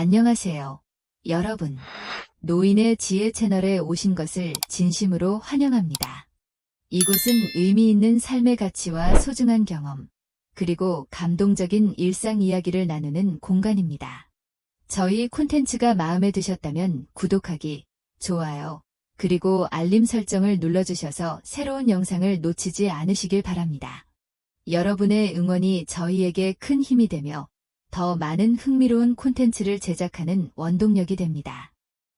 안녕하세요, 여러분. 노인의 지혜 채널에 오신 것을 진심으로 환영합니다. 이곳은 의미 있는 삶의 가치와 소중한 경험, 그리고 감동적인 일상 이야기를 나누는 공간입니다. 저희 콘텐츠가 마음에 드셨다면 구독하기, 좋아요, 그리고 알림 설정을 눌러주셔서 새로운 영상을 놓치지 않으시길 바랍니다. 여러분의 응원이 저희에게 큰 힘이 되며 더 많은 흥미로운 콘텐츠를 제작하는 원동력이 됩니다.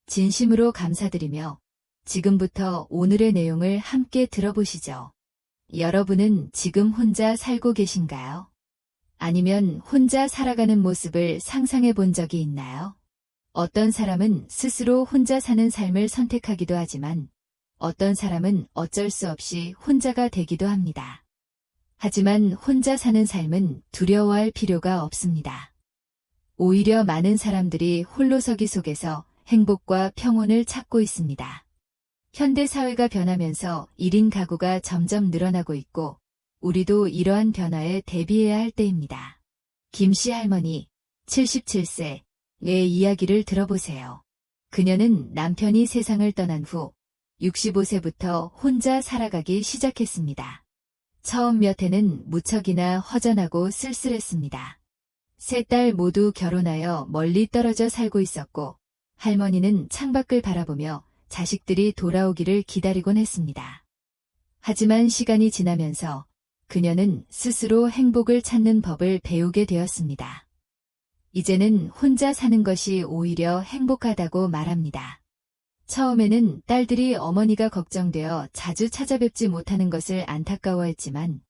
진심으로 감사드리며 지금부터 오늘의 내용을 함께 들어보시죠. 여러분은 지금 혼자 살고 계신가요? 아니면 혼자 살아가는 모습을 상상해 본 적이 있나요? 어떤 사람은 스스로 혼자 사는 삶을 선택하기도 하지만 어떤 사람은 어쩔 수 없이 혼자가 되기도 합니다. 하지만 혼자 사는 삶은 두려워할 필요가 없습니다. 오히려 많은 사람들이 홀로서기 속에서 행복과 평온을 찾고 있습니다. 현대 사회가 변하면서 1인 가구가 점점 늘어나고 있고 우리도 이러한 변화에 대비해야 할 때입니다. 김씨 할머니, 77세의 이야기를 들어보세요. 그녀는 남편이 세상을 떠난 후 65세부터 혼자 살아가기 시작했습니다. 처음 몇 해는 무척이나 허전하고 쓸쓸했습니다. 세 딸 모두 결혼하여 멀리 떨어져 살고 있었고 할머니는 창밖을 바라보며 자식들이 돌아오기를 기다리곤 했습니다. 하지만 시간이 지나면서 그녀는 스스로 행복을 찾는 법을 배우게 되었습니다. 이제는 혼자 사는 것이 오히려 행복하다고 말합니다. 처음에는 딸들이 어머니가 걱정되어 자주 찾아뵙지 못하는 것을 안타까워했지만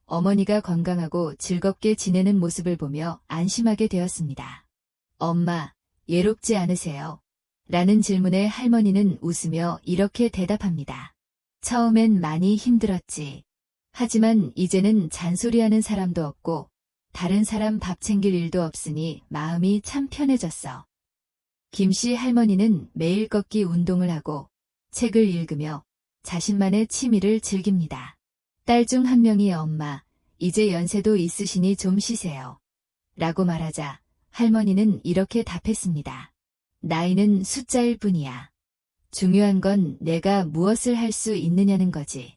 어머니가 건강하고 즐겁게 지내는 모습을 보며 안심하게 되었습니다. 엄마, 외롭지 않으세요? 라는 질문에 할머니는 웃으며 이렇게 대답합니다. 처음엔 많이 힘들었지. 하지만 이제는 잔소리하는 사람도 없고 다른 사람 밥 챙길 일도 없으니 마음이 참 편해졌어. 김씨 할머니는 매일 걷기 운동을 하고 책을 읽으며 자신만의 취미를 즐깁니다. 딸 중 한 명이 엄마, 이제 연세도 있으시니 좀 쉬세요. 라고 말하자 할머니는 이렇게 답했습니다. 나이는 숫자일 뿐이야. 중요한 건 내가 무엇을 할 수 있느냐는 거지.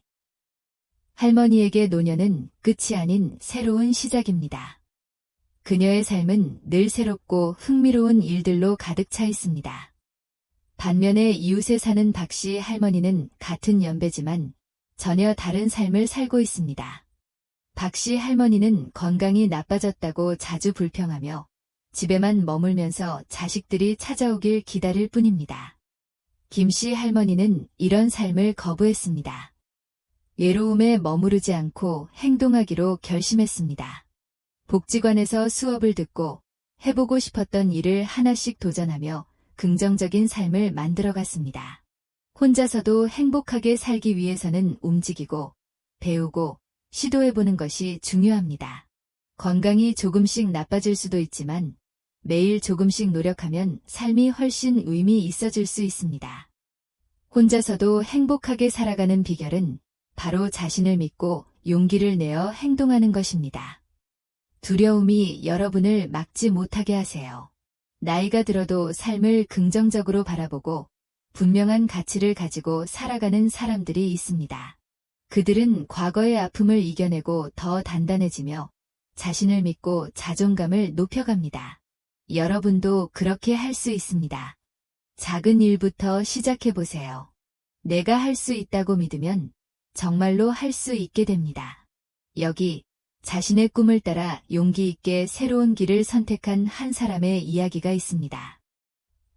할머니에게 노년은 끝이 아닌 새로운 시작입니다. 그녀의 삶은 늘 새롭고 흥미로운 일들로 가득 차 있습니다. 반면에 이웃에 사는 박씨 할머니는 같은 연배지만 전혀 다른 삶을 살고 있습니다. 박씨 할머니는 건강이 나빠졌다고 자주 불평하며 집에만 머물면서 자식들이 찾아오길 기다릴 뿐입니다. 김씨 할머니는 이런 삶을 거부했습니다. 외로움에 머무르지 않고 행동하기로 결심했습니다. 복지관에서 수업을 듣고 해보고 싶었던 일을 하나씩 도전하며 긍정적인 삶을 만들어갔습니다. 혼자서도 행복하게 살기 위해서는 움직이고 배우고 시도해보는 것이 중요합니다. 건강이 조금씩 나빠질 수도 있지만 매일 조금씩 노력하면 삶이 훨씬 의미 있어질 수 있습니다. 혼자서도 행복하게 살아가는 비결은 바로 자신을 믿고 용기를 내어 행동하는 것입니다. 두려움이 여러분을 막지 못하게 하세요. 나이가 들어도 삶을 긍정적으로 바라보고 분명한 가치를 가지고 살아가는 사람들이 있습니다. 그들은 과거의 아픔을 이겨내고 더 단단해지며 자신을 믿고 자존감을 높여갑니다. 여러분도 그렇게 할 수 있습니다. 작은 일부터 시작해보세요. 내가 할 수 있다고 믿으면 정말로 할 수 있게 됩니다. 여기 자신의 꿈을 따라 용기 있게 새로운 길을 선택한 한 사람의 이야기가 있습니다.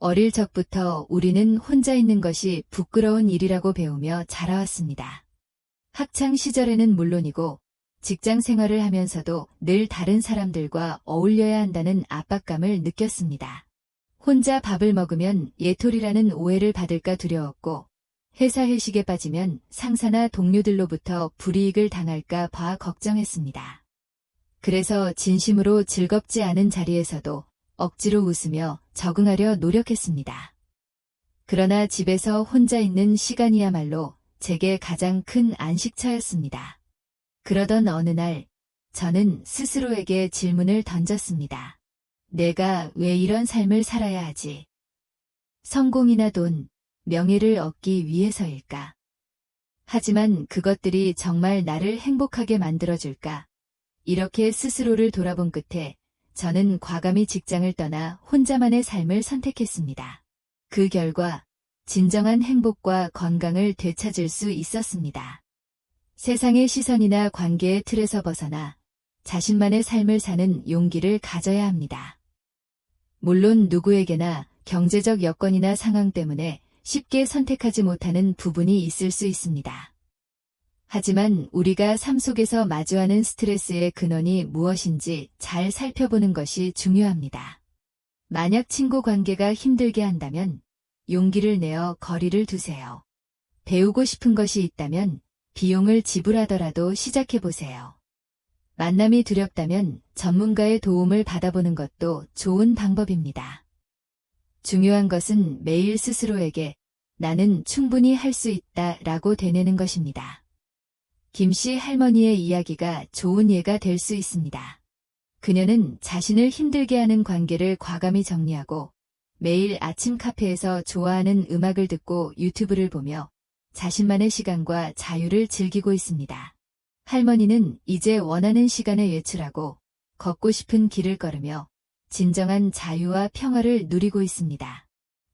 어릴 적부터 우리는 혼자 있는 것이 부끄러운 일이라고 배우며 자라왔습니다. 학창 시절에는 물론이고 직장 생활을 하면서도 늘 다른 사람들과 어울려야 한다는 압박감을 느꼈습니다. 혼자 밥을 먹으면 예톨이라는 오해를 받을까 두려웠고 회사 회식에 빠지면 상사나 동료들로부터 불이익을 당할까 봐 걱정했습니다. 그래서 진심으로 즐겁지 않은 자리에서도 억지로 웃으며 적응하려 노력했습니다. 그러나 집에서 혼자 있는 시간이야말로 제게 가장 큰 안식처였습니다. 그러던 어느 날 저는 스스로에게 질문을 던졌습니다. 내가 왜 이런 삶을 살아야 하지? 성공이나 돈, 명예를 얻기 위해서일까? 하지만 그것들이 정말 나를 행복하게 만들어줄까? 이렇게 스스로를 돌아본 끝에 저는 과감히 직장을 떠나 혼자만의 삶을 선택했습니다. 그 결과 진정한 행복과 건강을 되찾을 수 있었습니다. 세상의 시선이나 관계의 틀에서 벗어나 자신만의 삶을 사는 용기를 가져야 합니다. 물론 누구에게나 경제적 여건이나 상황 때문에 쉽게 선택하지 못하는 부분이 있을 수 있습니다. 하지만 우리가 삶 속에서 마주하는 스트레스의 근원이 무엇인지 잘 살펴보는 것이 중요합니다. 만약 친구 관계가 힘들게 한다면 용기를 내어 거리를 두세요. 배우고 싶은 것이 있다면 비용을 지불하더라도 시작해보세요. 만남이 두렵다면 전문가의 도움을 받아보는 것도 좋은 방법입니다. 중요한 것은 매일 스스로에게 나는 충분히 할 수 있다 라고 되뇌는 것입니다. 김씨 할머니의 이야기가 좋은 예가 될 수 있습니다. 그녀는 자신을 힘들게 하는 관계를 과감히 정리하고 매일 아침 카페에서 좋아하는 음악을 듣고 유튜브를 보며 자신만의 시간과 자유를 즐기고 있습니다. 할머니는 이제 원하는 시간에 외출하고 걷고 싶은 길을 걸으며 진정한 자유와 평화를 누리고 있습니다.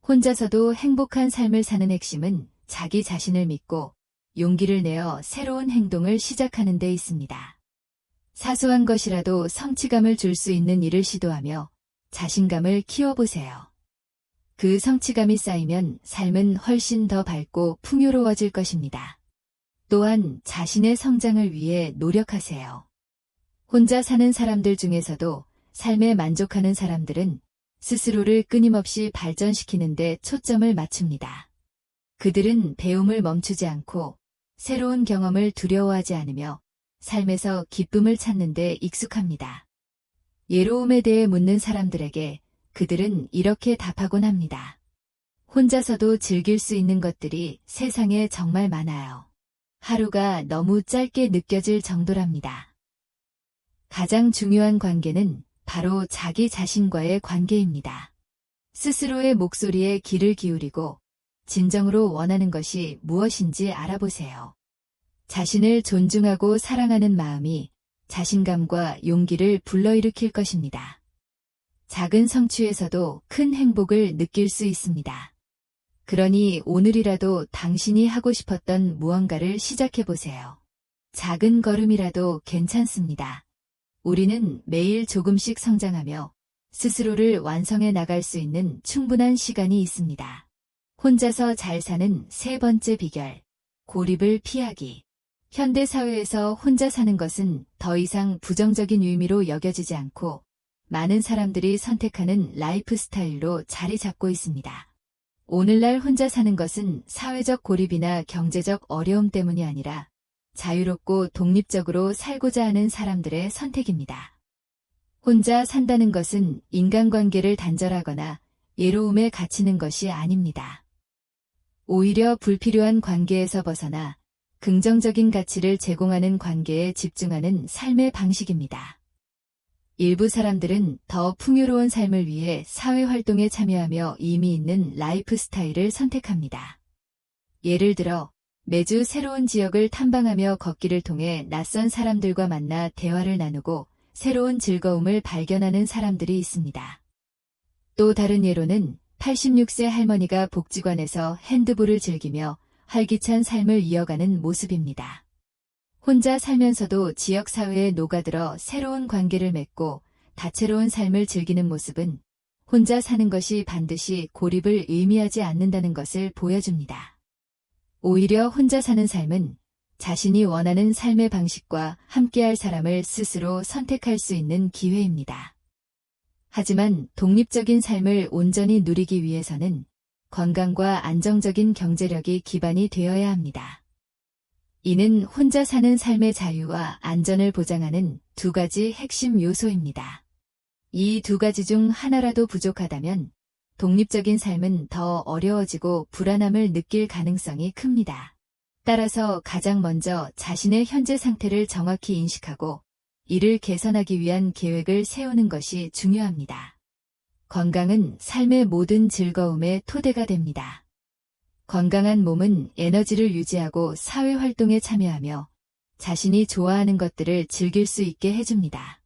혼자서도 행복한 삶을 사는 핵심은 자기 자신을 믿고 용기를 내어 새로운 행동을 시작하는 데 있습니다. 사소한 것이라도 성취감을 줄 수 있는 일을 시도하며 자신감을 키워보세요. 그 성취감이 쌓이면 삶은 훨씬 더 밝고 풍요로워질 것입니다. 또한 자신의 성장을 위해 노력하세요. 혼자 사는 사람들 중에서도 삶에 만족하는 사람들은 스스로를 끊임없이 발전시키는 데 초점을 맞춥니다. 그들은 배움을 멈추지 않고 새로운 경험을 두려워하지 않으며 삶에서 기쁨을 찾는 데 익숙합니다. 예로움에 대해 묻는 사람들에게 그들은 이렇게 답하곤 합니다. 혼자서도 즐길 수 있는 것들이 세상에 정말 많아요. 하루가 너무 짧게 느껴질 정도랍니다. 가장 중요한 관계는 바로 자기 자신과의 관계입니다. 스스로의 목소리에 귀를 기울이고 진정으로 원하는 것이 무엇인지 알아보세요. 자신을 존중하고 사랑하는 마음이 자신감과 용기를 불러일으킬 것입니다. 작은 성취에서도 큰 행복을 느낄 수 있습니다. 그러니 오늘이라도 당신이 하고 싶었던 무언가를 시작해보세요. 작은 걸음이라도 괜찮습니다. 우리는 매일 조금씩 성장하며 스스로를 완성해 나갈 수 있는 충분한 시간이 있습니다. 혼자서 잘 사는 세 번째 비결, 고립을 피하기. 현대사회에서 혼자 사는 것은 더 이상 부정적인 의미로 여겨지지 않고 많은 사람들이 선택하는 라이프 스타일로 자리 잡고 있습니다. 오늘날 혼자 사는 것은 사회적 고립이나 경제적 어려움 때문이 아니라 자유롭고 독립적으로 살고자 하는 사람들의 선택입니다. 혼자 산다는 것은 인간관계를 단절하거나 예로움에 갇히는 것이 아닙니다. 오히려 불필요한 관계에서 벗어나 긍정적인 가치를 제공하는 관계에 집중하는 삶의 방식입니다. 일부 사람들은 더 풍요로운 삶을 위해 사회활동에 참여하며 의미 있는 라이프 스타일을 선택합니다. 예를 들어 매주 새로운 지역을 탐방하며 걷기를 통해 낯선 사람들과 만나 대화를 나누고 새로운 즐거움을 발견하는 사람들이 있습니다. 또 다른 예로는 86세 할머니가 복지관에서 핸드볼을 즐기며 활기찬 삶을 이어가는 모습입니다. 혼자 살면서도 지역사회에 녹아들어 새로운 관계를 맺고 다채로운 삶을 즐기는 모습은 혼자 사는 것이 반드시 고립을 의미하지 않는다는 것을 보여줍니다. 오히려 혼자 사는 삶은 자신이 원하는 삶의 방식과 함께할 사람을 스스로 선택할 수 있는 기회입니다. 하지만 독립적인 삶을 온전히 누리기 위해서는 건강과 안정적인 경제력이 기반이 되어야 합니다. 이는 혼자 사는 삶의 자유와 안전을 보장하는 두 가지 핵심 요소입니다. 이 두 가지 중 하나라도 부족하다면 독립적인 삶은 더 어려워지고 불안함을 느낄 가능성이 큽니다. 따라서 가장 먼저 자신의 현재 상태를 정확히 인식하고 이를 개선하기 위한 계획을 세우는 것이 중요합니다. 건강은 삶의 모든 즐거움의 토대가 됩니다. 건강한 몸은 에너지를 유지하고 사회활동에 참여하며 자신이 좋아하는 것들을 즐길 수 있게 해줍니다.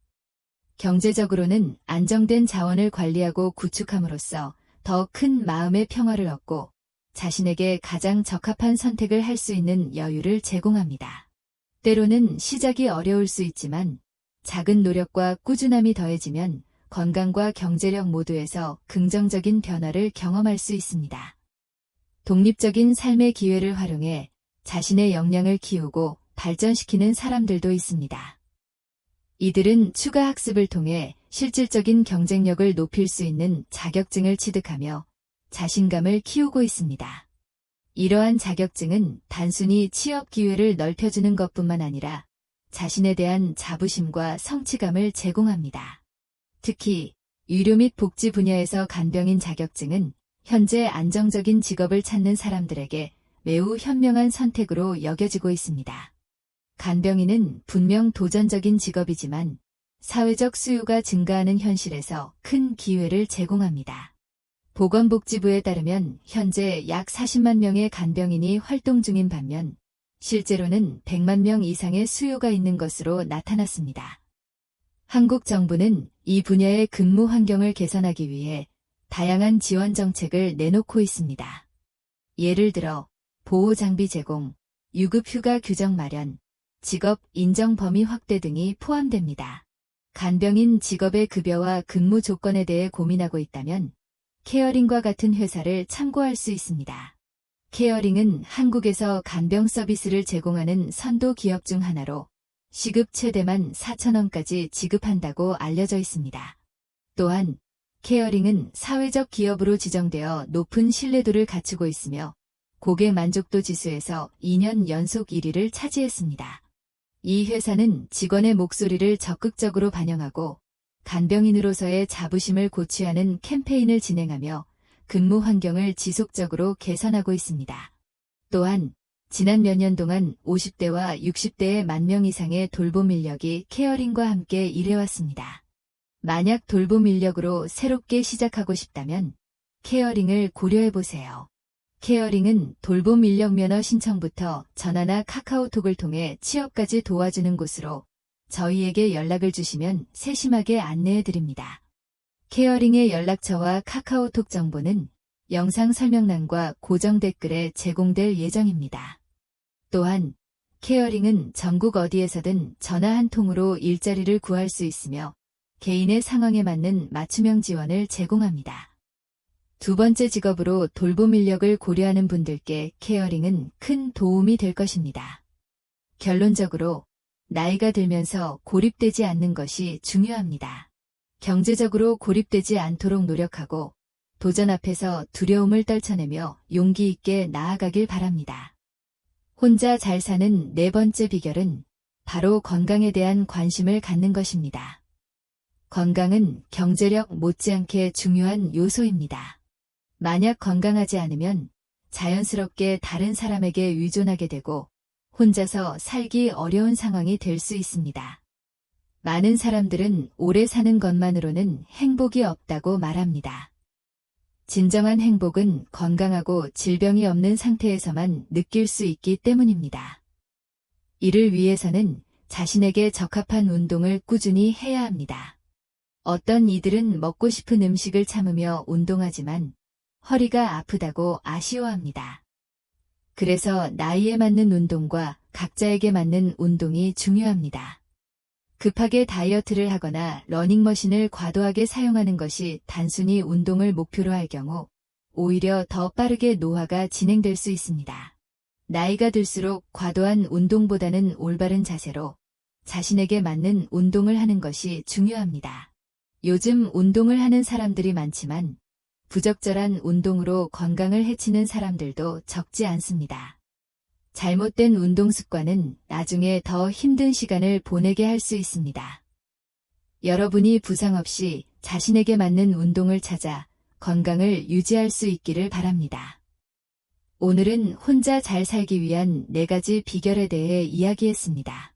경제적으로는 안정된 자원을 관리하고 구축함으로써 더 큰 마음의 평화를 얻고 자신에게 가장 적합한 선택을 할 수 있는 여유를 제공합니다. 때로는 시작이 어려울 수 있지만 작은 노력과 꾸준함이 더해지면 건강과 경제력 모두에서 긍정적인 변화를 경험할 수 있습니다. 독립적인 삶의 기회를 활용해 자신의 역량을 키우고 발전시키는 사람들도 있습니다. 이들은 추가 학습을 통해 실질적인 경쟁력을 높일 수 있는 자격증을 취득하며 자신감을 키우고 있습니다. 이러한 자격증은 단순히 취업 기회를 넓혀주는 것뿐만 아니라 자신에 대한 자부심과 성취감을 제공합니다. 특히 의료 및 복지 분야에서 간병인 자격증은 현재 안정적인 직업을 찾는 사람들에게 매우 현명한 선택으로 여겨지고 있습니다. 간병인은 분명 도전적인 직업이지만 사회적 수요가 증가하는 현실에서 큰 기회를 제공합니다. 보건복지부에 따르면 현재 약 40만 명의 간병인이 활동 중인 반면 실제로는 100만 명 이상의 수요가 있는 것으로 나타났습니다. 한국 정부는 이 분야의 근무 환경을 개선하기 위해 다양한 지원 정책을 내놓고 있습니다. 예를 들어 보호장비 제공, 유급휴가 규정 마련, 직업 인정 범위 확대 등이 포함됩니다. 간병인 직업의 급여와 근무 조건에 대해 고민하고 있다면 케어링과 같은 회사를 참고할 수 있습니다. 케어링은 한국에서 간병 서비스를 제공하는 선도 기업 중 하나로 시급 최대만 4,000원까지 지급한다고 알려져 있습니다. 또한 케어링은 사회적 기업으로 지정되어 높은 신뢰도를 갖추고 있으며 고객 만족도 지수에서 2년 연속 1위를 차지했습니다. 이 회사는 직원의 목소리를 적극적으로 반영하고 간병인으로서의 자부심을 고취하는 캠페인을 진행하며 근무 환경을 지속적으로 개선하고 있습니다. 또한 지난 몇 년 동안 50대와 60대의 1만 명 이상의 돌봄 인력이 케어링과 함께 일해왔습니다. 만약 돌봄 인력으로 새롭게 시작하고 싶다면 케어링을 고려해보세요. 케어링은 돌봄 인력 면허 신청부터 전화나 카카오톡을 통해 취업까지 도와주는 곳으로 저희에게 연락을 주시면 세심하게 안내해드립니다. 케어링의 연락처와 카카오톡 정보는 영상 설명란과 고정 댓글에 제공될 예정입니다. 또한 케어링은 전국 어디에서든 전화 한 통으로 일자리를 구할 수 있으며 개인의 상황에 맞는 맞춤형 지원을 제공합니다. 두 번째 직업으로 돌봄 인력을 고려하는 분들께 케어링은 큰 도움이 될 것입니다. 결론적으로 나이가 들면서 고립되지 않는 것이 중요합니다. 경제적으로 고립되지 않도록 노력하고 도전 앞에서 두려움을 떨쳐내며 용기 있게 나아가길 바랍니다. 혼자 잘 사는 네 번째 비결은 바로 건강에 대한 관심을 갖는 것입니다. 건강은 경제력 못지않게 중요한 요소입니다. 만약 건강하지 않으면 자연스럽게 다른 사람에게 의존하게 되고 혼자서 살기 어려운 상황이 될 수 있습니다. 많은 사람들은 오래 사는 것만으로는 행복이 없다고 말합니다. 진정한 행복은 건강하고 질병이 없는 상태에서만 느낄 수 있기 때문입니다. 이를 위해서는 자신에게 적합한 운동을 꾸준히 해야 합니다. 어떤 이들은 먹고 싶은 음식을 참으며 운동하지만 허리가 아프다고 아쉬워합니다. 그래서 나이에 맞는 운동과 각자에게 맞는 운동이 중요합니다. 급하게 다이어트를 하거나 러닝머신을 과도하게 사용하는 것이 단순히 운동을 목표로 할 경우 오히려 더 빠르게 노화가 진행될 수 있습니다. 나이가 들수록 과도한 운동보다는 올바른 자세로 자신에게 맞는 운동을 하는 것이 중요합니다. 요즘 운동을 하는 사람들이 많지만 부적절한 운동으로 건강을 해치는 사람들도 적지 않습니다. 잘못된 운동 습관은 나중에 더 힘든 시간을 보내게 할 수 있습니다. 여러분이 부상 없이 자신에게 맞는 운동을 찾아 건강을 유지할 수 있기를 바랍니다. 오늘은 혼자 잘 살기 위한 4가지 비결에 대해 이야기했습니다.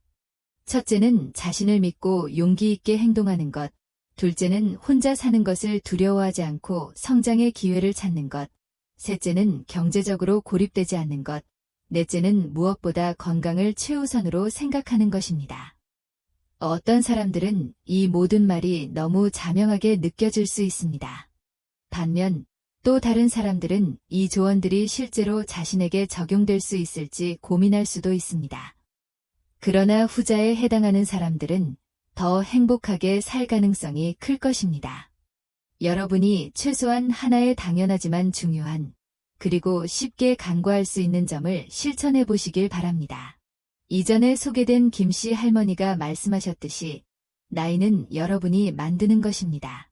첫째는 자신을 믿고 용기 있게 행동하는 것, 둘째는 혼자 사는 것을 두려워하지 않고 성장의 기회를 찾는 것. 셋째는 경제적으로 고립되지 않는 것. 넷째는 무엇보다 건강을 최우선으로 생각하는 것입니다. 어떤 사람들은 이 모든 말이 너무 자명하게 느껴질 수 있습니다. 반면 또 다른 사람들은 이 조언들이 실제로 자신에게 적용될 수 있을지 고민할 수도 있습니다. 그러나 후자에 해당하는 사람들은 더 행복하게 살 가능성이 클 것입니다. 여러분이 최소한 하나의 당연하지만 중요한 그리고 쉽게 간과할 수 있는 점을 실천해 보시길 바랍니다. 이전에 소개된 김씨 할머니가 말씀하셨듯이 나이는 여러분이 만드는 것입니다.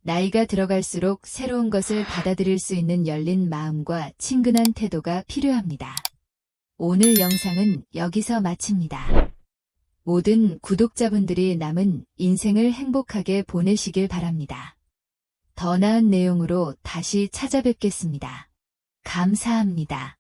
나이가 들어갈수록 새로운 것을 받아들일 수 있는 열린 마음과 친근한 태도가 필요합니다. 오늘 영상은 여기서 마칩니다. 모든 구독자분들이 남은 인생을 행복하게 보내시길 바랍니다. 더 나은 내용으로 다시 찾아뵙겠습니다. 감사합니다.